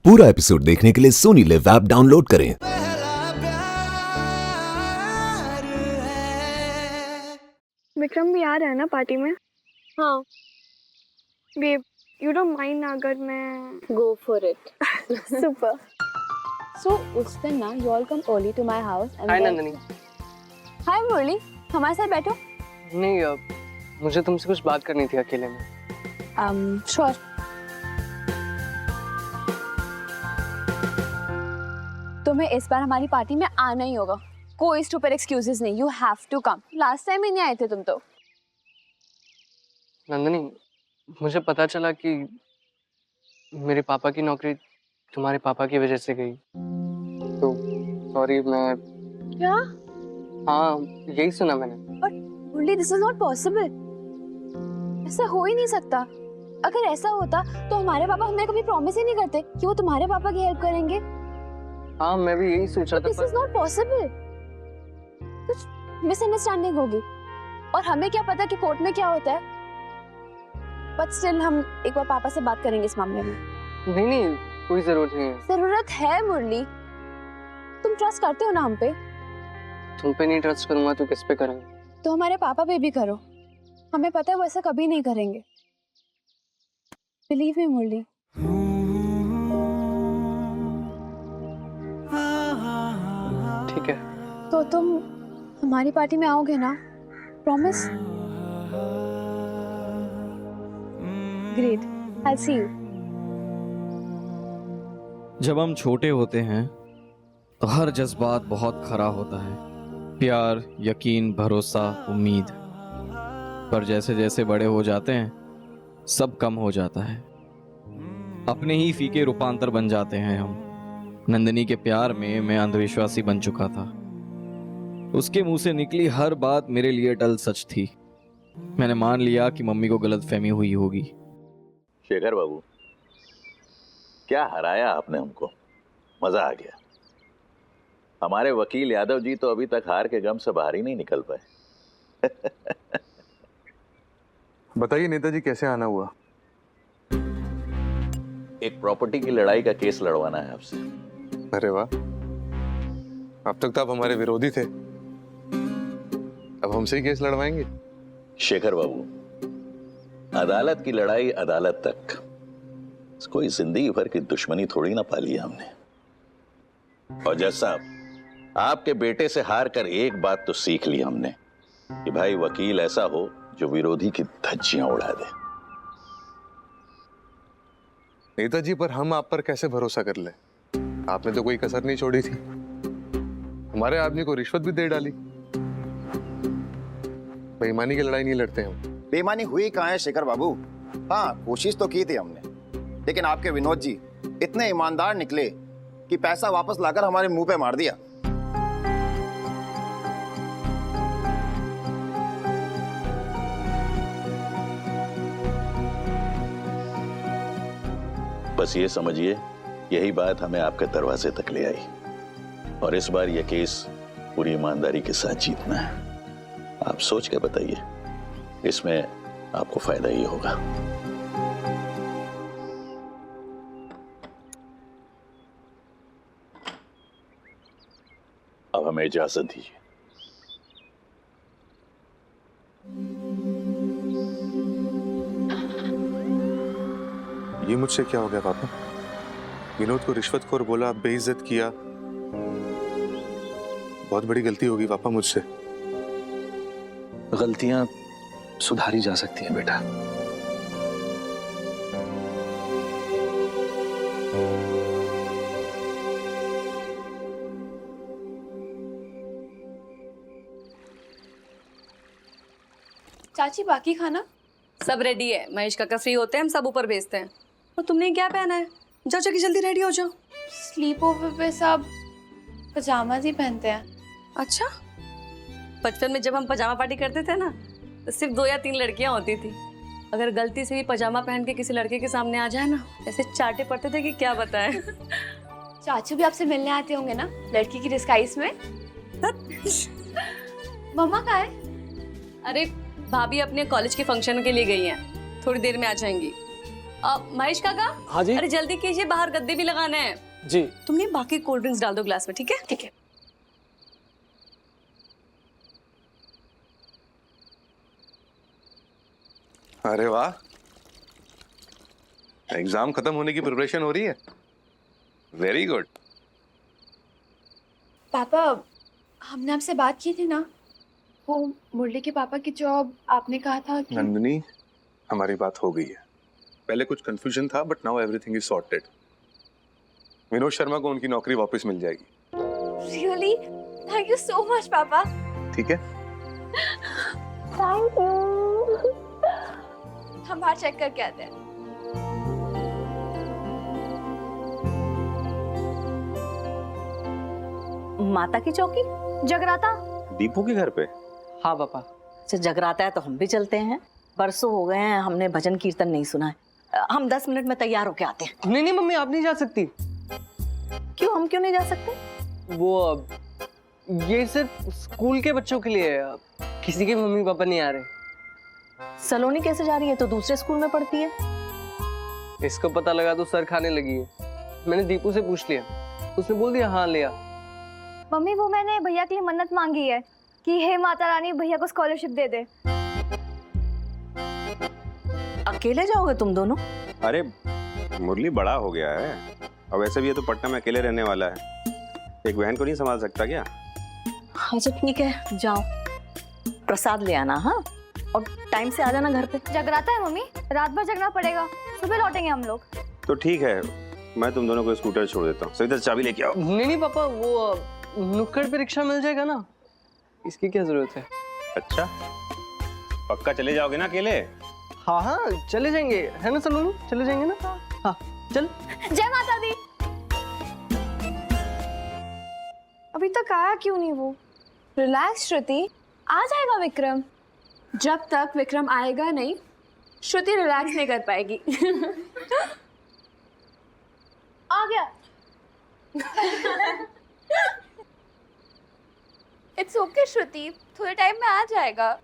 पूरा एपिसोड देखने के लिए सोनी लिव ऐप डाउनलोड करें। विक्रम भी आ रहा है ना पार्टी में? हाँ, बेब, यू डोंट माइंड अगर मैं go for it. Super. So उस दिन ना you all come early to my house and hi then... Nandini. हाय मुरली, हमारे साथ बैठो। नहीं मुझे तुमसे कुछ बात करनी थी अकेले में। श्योर। तुम्हें इस बार हमारी पार्टी में आना ही होगा। कोई स्टूपिड एक्सक्यूजेस नहीं, you have to come. Last time ही नहीं आए थे तुम तो। नंदनी, मुझे पता चला कि मेरे पापा की नौकरी तुम्हारे पापा की वजह से गई। तो सॉरी मैं। क्या? हाँ, यही सुना मैंने। But Murali, this is not possible. ऐसा हो ही नहीं सकता। अगर ऐसा होता तो हमारे पापा हमें कभी प्रॉमिस ही नहीं करते कि वो तुम्हारे पापा की हेल्प करेंगे। हाँ, मैं भी यही सोच रहा था। This is not possible. कुछ मिसअंडरस्टैंडिंग होगी और हमें क्या पता कि कोर्ट में क्या होता है। बट स्टिल हम एक बार पापा से बात करेंगे इस मामले में। नहीं, कोई जरूरत नहीं है। जरूरत है मुरली। तुम ट्रस्ट करते हो ना हम पे? तुम पे नहीं ट्रस्ट करूंगा तो किस पे करूंगा? तो हमारे पापा पे भी करो। हमें पता है वो ऐसा कभी नहीं करेंगे। Believe me Murali. ठीक है। तो तुम हमारी पार्टी में आओगे ना? Promise? Great, I see you. जब हम छोटे होते हैं तो हर जज्बात बहुत खरा होता है, प्यार, यकीन, भरोसा, उम्मीद। पर जैसे जैसे बड़े हो जाते हैं सब कम हो जाता है। अपने ही फीके रूपांतर बन जाते हैं हम। नंदिनी के प्यार में मैं अंधविश्वासी बन चुका था। उसके मुंह से निकली हर बात मेरे लिए टल सच थी। मैंने मान लिया कि मम्मी को गलतफहमी हुई होगी। शेखर बाबू, क्या हराया आपने हमको, मजा आ गया। हमारे वकील यादव जी तो अभी तक हार के गम से बाहर ही नहीं निकल पाए। बताइए नेताजी, कैसे आना हुआ? एक प्रॉपर्टी की लड़ाई का केस लड़वाना है आपसे। अरे वाह, अब तक तो आप हमारे विरोधी थे, अब हमसे ही केस लड़वाएंगे? शेखर बाबू, अदालत की लड़ाई अदालत तक। कोई जिंदगी भर की दुश्मनी थोड़ी ना पाली है हमने। और जज साहब, आपके बेटे से हार कर एक बात तो सीख ली हमने कि भाई वकील ऐसा हो जो विरोधी की धज्जियां उड़ा दे। नेताजी, पर हम आप पर कैसे भरोसा कर ले? आपने तो कोई कसर नहीं छोड़ी थी। हमारे आदमी को रिश्वत भी दे डाली। बेईमानी की लड़ाई नहीं लड़ते हम। बेईमानी हुई कहाँ है शेखर बाबू? हाँ, कोशिश तो की थी हमने, लेकिन आपके विनोद जी इतने ईमानदार निकले कि पैसा वापस लाकर हमारे मुंह पे मार दिया। बस ये समझिए, यही बात हमें आपके दरवाजे तक ले आई। और इस बार यह केस पूरी ईमानदारी के साथ जीतना है। आप सोच के बताइए, इसमें आपको फायदा ही होगा। अब हमें इजाजत दीजिए। ये मुझसे क्या हो गया पापा? विनोद को रिश्वतखोर बोला, बेइज्जत किया। बहुत बड़ी गलती होगी पापा मुझसे। गलतियां सुधारी जा सकती हैं बेटा। चाची, बाकी खाना सब रेडी है। महेश काका फ्री होते हैं, हम सब ऊपर भेजते हैं। और तुमने क्या पहना है? जाओ जाके जल्दी रेडी हो जाओ। स्लीप ओवर पे सब पजामा ही पहनते हैं। अच्छा, बचपन में जब हम पजामा पार्टी करते थे ना, तो सिर्फ 2 या 3 लड़कियां होती थी। अगर गलती से भी पजामा पहन के किसी लड़के के सामने आ जाए ना, ऐसे चाटे पड़ते थे कि क्या बताएं। चाचू भी आपसे मिलने आते होंगे ना, लड़की की डिस्गाइज में? मम्मा कहाँ है? अरे भाभी अपने कॉलेज के फंक्शन के लिए गई हैं, थोड़ी देर में आ जाएंगी। महेश काका। हाँ जी। अरे जल्दी कीजिए, बाहर गद्दे भी लगाने हैं। जी। तुमने बाकी कोल्ड ड्रिंक्स डाल दो ग्लास में, ठीक है? ठीक है। अरे वाह, एग्जाम खत्म होने की प्रिपरेशन हो रही है। Very good. पापा, हमने आपसे बात की थी ना, वो मुरली के पापा की जॉब आपने कहा था कि... नंदिनी, हमारी बात हो गई है। पहले कुछ कंफ्यूजन था, but now everything is sorted. Vinod Sharma को उनकी नौकरी वापस मिल जाएगी। Really? Thank you so much पापा। ठीक है। Thank you. हम बाहर चेक करके आते हैं। माता की चौकी? जगराता? दीपू के घर पे? हाँ पापा। अच्छा, जगराता है तो हम भी चलते हैं। बरसों हो गए हैं हमने भजन कीर्तन नहीं सुना है। हम 10 मिनट में तैयार होके आते हैं। नहीं नहीं मम्मी, आप नहीं जा सकती। क्यों, हम क्यों नहीं जा सकते? वो ये सिर्फ स्कूल के बच्चों के लिए है, किसी के मम्मी पापा नहीं आ रहे। सलोनी कैसे जा रही है? तो दूसरे स्कूल में पढ़ती है। इसको पता लगा तो सर खाने लगी है। मैंने दीपू से पूछ लिया, उसने बोल दिया हाँ लिया। मम्मी, वो मैंने भैया के लिए मन्नत मांगी है कि हे माता रानी भैया को स्कॉलरशिप दे दे। अकेले जाओगे तुम दोनों? अरे मुरली बड़ा हो गया है, और वैसे भी ये तो पटना में अकेले रहने वाला है, एक बहन को नहीं संभाल सकता क्या? अच्छा ठीक है, जाओ प्रसाद ले आना। हाँ, और टाइम से आ जाना घर पे। जगराता है मम्मी, रात भर जगना पड़ेगा, सुबह लौटेंगे हम लोग। तो ठीक है, मैं तुम दोनों को स्कूटर छोड़ देता हूँ। सविता चाबी लेके आओ। नहीं नहीं पापा, वो नुक्कड़ पे रिक्शा मिल जाएगा ना, इसकी क्या जरूरत है। अच्छा, पक्का चले जाओगे ना अकेले? हाँ हाँ चले जाएंगे, है ना सलोनी? चले जाएंगे ना। हाँ चल। जय माता दी। अभी तक आया क्यों नहीं वो? रिलैक्स श्रुति, आ जाएगा विक्रम। जब तक विक्रम आएगा नहीं, श्रुति रिलैक्स नहीं कर पाएगी। आ गया। इट्स ओके श्रुति, थोड़े टाइम में आ जाएगा।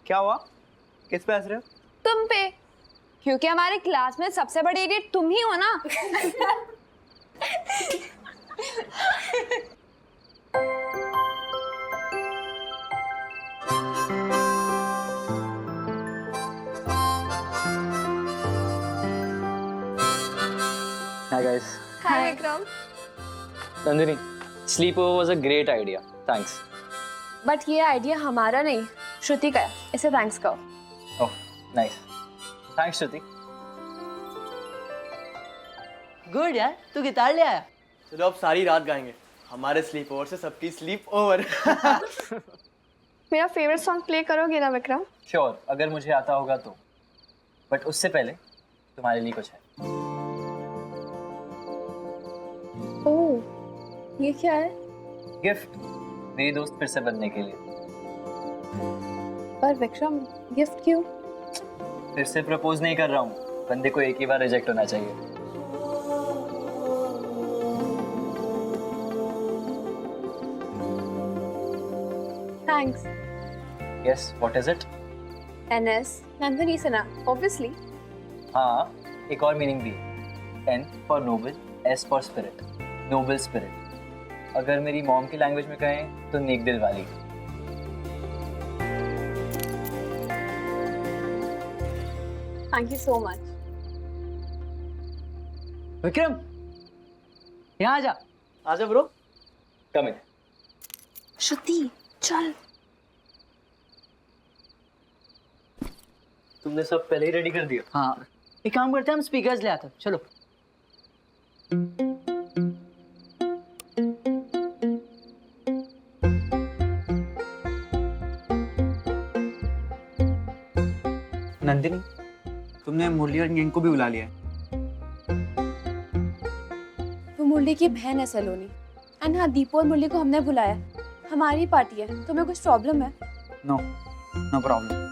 क्या हुआ? किस पे हंस रहे हो? तुम पे, क्योंकि हमारे क्लास में सबसे बड़ी इडियट तुम ही हो ना। Hi guys. Hi Vikram. Nandini, sleepover was a great idea. Thanks. But ये आइडिया हमारा नहीं, श्रुति का है, इसे थैंक्स कहो। Oh, nice. Thanks श्रुति. गुड यार, तू गिटार ले आया। चलो अब सारी रात गाएंगे, हमारे स्लीप ओवर से सबकी स्लीप ओवर। मेरा फेवरेट सॉन्ग प्ले करोगे ना विक्रम? श्योर, अगर मुझे आता होगा तो। बट उससे पहले तुम्हारे लिए कुछ है। ओह, ये क्या है? गिफ्ट, मेरी दोस्त फिर से बनने के लिए। पर विक्रम, गिफ्ट क्यों? फिर से प्रपोज नहीं कर रहा हूँ, बंदे को एक ही बार रिजेक्ट होना चाहिए। Thanks. Yes, what is it? NS, Nandini से ना, ऑब्वियसली। हाँ, एक और मीनिंग भी। N for noble, S for spirit, noble spirit. अगर मेरी मॉम की लैंग्वेज में कहें तो नेक दिल वाली। Thank you so much. Vikram, यहाँ आ जा। आजा ब्रो, कम इन। श्रुति, चल। तुमने सब पहले ही रेडी कर दिया? हाँ, एक काम करते हैं, हम स्पीकर्स ले आते हैं। चलो। नंदिनी, तुमने मुरली और गैंग को भी बुला लिया है। वो मुरली की बहन है सलोनी। एंड हाँ, दीपू और मुरली को हमने बुलाया। हमारी पार्टी है, तुम्हें कुछ प्रॉब्लम है? No, no problem.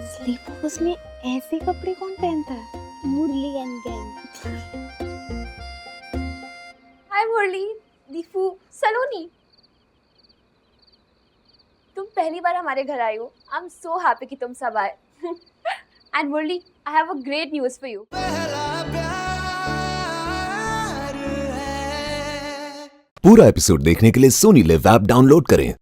स्लीपर्स में ऐसे कपड़े कौन पहनता है? मुरली एंड गैंग। हाय मुरली, दीपू, सलोनी। तुम पहली बार हमारे घर आई हो। आई एम सो हैप्पी कि तुम सब आए। And Murali, I have a great news for you. पूरा एपिसोड देखने के लिए सोनी लिव ऐप डाउनलोड करें।